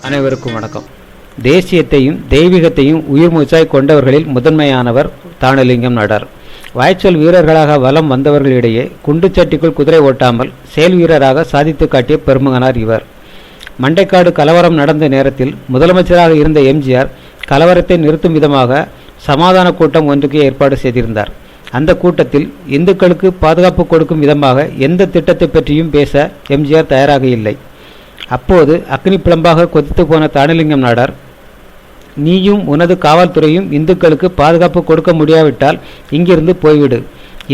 அனைவருக்கும் வணக்கம். தேசியத்தையும் தெய்வீகத்தையும் உயிர் மூச்சாய் கொண்டவர்களில் முதன்மையானவர் தானுலிங்கம் நாடார். வாய்ச்சொல் வீரர்களாக வலம் வந்தவர்களிடையே குண்டுச்சட்டிக்குள் குதிரை ஓட்டாமல் செயல் வீரராக சாதித்து காட்டிய பெருமகனார் இவர். மண்டைக்காடு கலவரம் நடந்த நேரத்தில் முதலமைச்சராக இருந்த எம்ஜிஆர் கலவரத்தை நிறுத்தும் விதமாக சமாதான கூட்டம் ஒன்றுக்கு ஏற்பாடு செய்திருந்தார். அந்த கூட்டத்தில் இந்துக்களுக்கு பாதுகாப்பு கொடுக்கும் விதமாக எந்த திட்டத்தை பற்றியும் பேச எம்ஜிஆர் தயாராக இல்லை. அப்போது அக்னி பிளம்பாக கொதித்து போன தானுலிங்கம் நாடார், நீயும் உனது காவல்துறையும் இந்துக்களுக்கு பாதுகாப்பு கொடுக்க முடியாவிட்டால் இங்கிருந்து போய்விடு,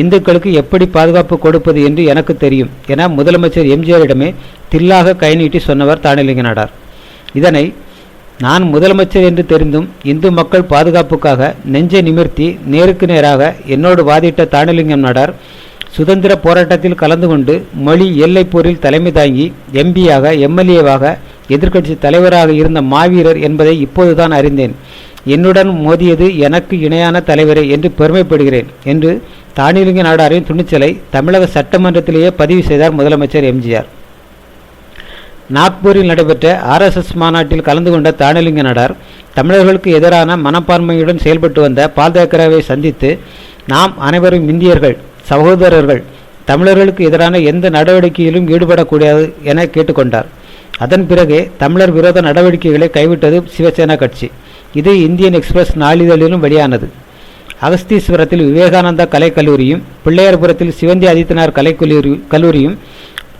இந்துக்களுக்கு எப்படி பாதுகாப்பு கொடுப்பது என்று எனக்கு தெரியும் என முதலமைச்சர் எம்ஜிஆரிடமே தில்லாக கை நீட்டி சொன்னவர் தானுலிங்க நாடார். இதனை நான் முதலமைச்சர் என்று தெரிந்தும் இந்து மக்கள் பாதுகாப்புக்காக நெஞ்சை நிமிர்த்தி நேருக்கு நேராக என்னோடு வாதிட்ட தானுலிங்கம் நாடார் சுதந்திர போராட்டத்தில் கலந்து கொண்டு மொழி எல்லை போரில் தலைமை தாங்கி எம்பியாக எம்எல்ஏவாக எதிர்க்கட்சி தலைவராக இருந்த மாவீரர் என்பதை இப்போதுதான் அறிந்தேன். என்னுடன் மோதியது எனக்கு இணையான தலைவரே என்று பெருமைப்படுகிறேன் என்று தானுலிங்க நாடாரின் துணிச்சலை தமிழக சட்டமன்றத்திலேயே பதிவு செய்தார் முதலமைச்சர் எம்ஜிஆர். நாக்பூரில் நடைபெற்ற ஆர்எஸ்எஸ் மாநாட்டில் கலந்து கொண்ட தானுலிங்க நாடார் தமிழர்களுக்கு எதிரான மனப்பான்மையுடன் செயல்பட்டு வந்த பால் தாக்கரேவை சந்தித்து, நாம் அனைவரும் இந்தியர்கள், சகோதரர்கள், தமிழர்களுக்கு எதிரான எந்த நடவடிக்கையிலும் ஈடுபடக்கூடாது என கேட்டுக்கொண்டார். அதன் பிறகே தமிழர் விரோத நடவடிக்கைகளை கைவிட்டது சிவசேனா கட்சி. இது இந்தியன் எக்ஸ்பிரஸ் நாளிதழிலும் வெளியானது. அகஸ்தீஸ்வரத்தில் விவேகானந்தா கலைக்கல்லூரியும், பிள்ளையார்புரத்தில் சிவந்தி ஆதித்தனார் கல்லூரியும்,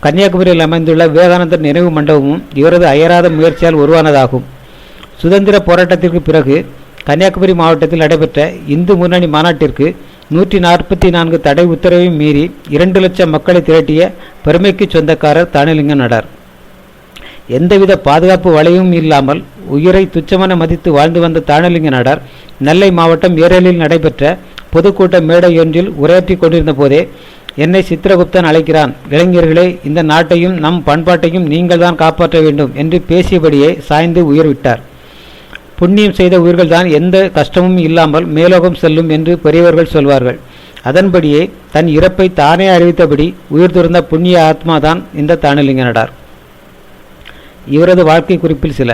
கன்னியாகுமரியில் அமைந்துள்ள விவேகானந்தர் நினைவு மண்டபமும் இவரது அயராத முயற்சியால் உருவானதாகும். சுதந்திர போராட்டத்திற்கு பிறகு கன்னியாகுமரி மாவட்டத்தில் நடைபெற்ற இந்து முன்னணி மாநாட்டிற்கு 144 தடை உத்தரவை மீறி 2 லட்சம் மக்களை திரட்டிய பெருமைக்கு சொந்தக்காரர் தானுலிங்க நாடார். எந்தவித பாதுகாப்பு வளையமும் இல்லாமல் உயிரை துச்சமென மதித்து வாழ்ந்து வந்த தானுலிங்க நாடார் நெல்லை மாவட்டம் ஏரலில் நடைபெற்ற பொதுக்கூட்ட மேடையொன்றில் உரையாற்றி கொண்டிருந்த போதே, என்னை சித்திரகுப்தன் அழைக்கிறான், இளைஞர்களே, இந்த நாட்டையும் நம் பண்பாட்டையும் நீங்கள் தான் காப்பாற்ற வேண்டும் என்று பேசியபடியே சாய்ந்து உயிர் விட்டார். புண்ணியம் செய்த உயிர்கள்தான் எந்த கஷ்டமும் இல்லாமல் மேலோகம் செல்லும் என்று பெரியவர்கள் சொல்வார்கள். அதன்படியே தன் இறப்பை தானே அறிவித்தபடி உயிர் துறந்த புண்ணிய ஆத்மாதான் இந்த தானுலிங்க நாடார். இவரது வாழ்க்கை குறிப்பில் சில.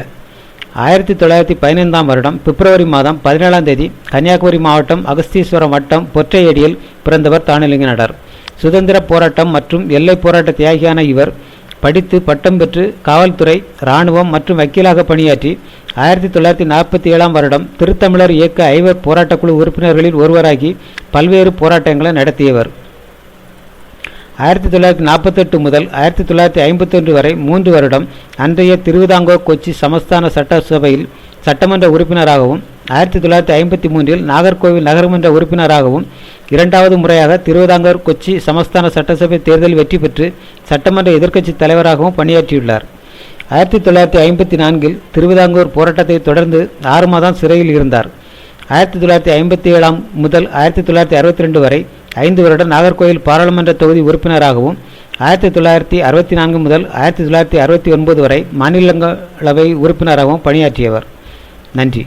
1915 வருடம் பிப்ரவரி மாதம் 17 கன்னியாகுமரி மாவட்டம் அகஸ்தீஸ்வரம் வட்டம் பொற்றையடியில் பிறந்தவர் தானுலிங்க நாடார். சுதந்திர போராட்டம் மற்றும் எல்லை போராட்ட தியாகியான இவர் படித்து பட்டம் பெற்று காவல்துறை, இராணுவம் மற்றும் வக்கீலாக பணியாற்றி 1947 வருடம் திருத்தமிழர் இயக்க ஐவர் போராட்டக்குழு உறுப்பினர்களில் ஒருவராகி பல்வேறு போராட்டங்களை நடத்தியவர். 1948 முதல் 1951 வரை 3 வருடம் அன்றைய திருவிதாங்கூர் கொச்சி சமஸ்தான சட்டசபையில் சட்டமன்ற உறுப்பினராகவும், 1953 நாகர்கோவில் நகர்மன்ற உறுப்பினராகவும், 2வது முறையாக திருவிதாங்கூர் கொச்சி சமஸ்தான சட்டசபை தேர்தலில் வெற்றி பெற்று சட்டமன்ற எதிர்க்கட்சி தலைவராகவும் பணியாற்றியுள்ளார். 1954 திருவிதாங்கூர் போராட்டத்தை தொடர்ந்து 6 மாதம் சிறையில் இருந்தார். 1957 முதல் 1962 வரை 5 வருடம் நாகர்கோவில் பாராளுமன்ற தொகுதி உறுப்பினராகவும், 1964 முதல் 1969 வரை மாநிலங்களவை உறுப்பினராகவும் பணியாற்றியவர். நன்றி.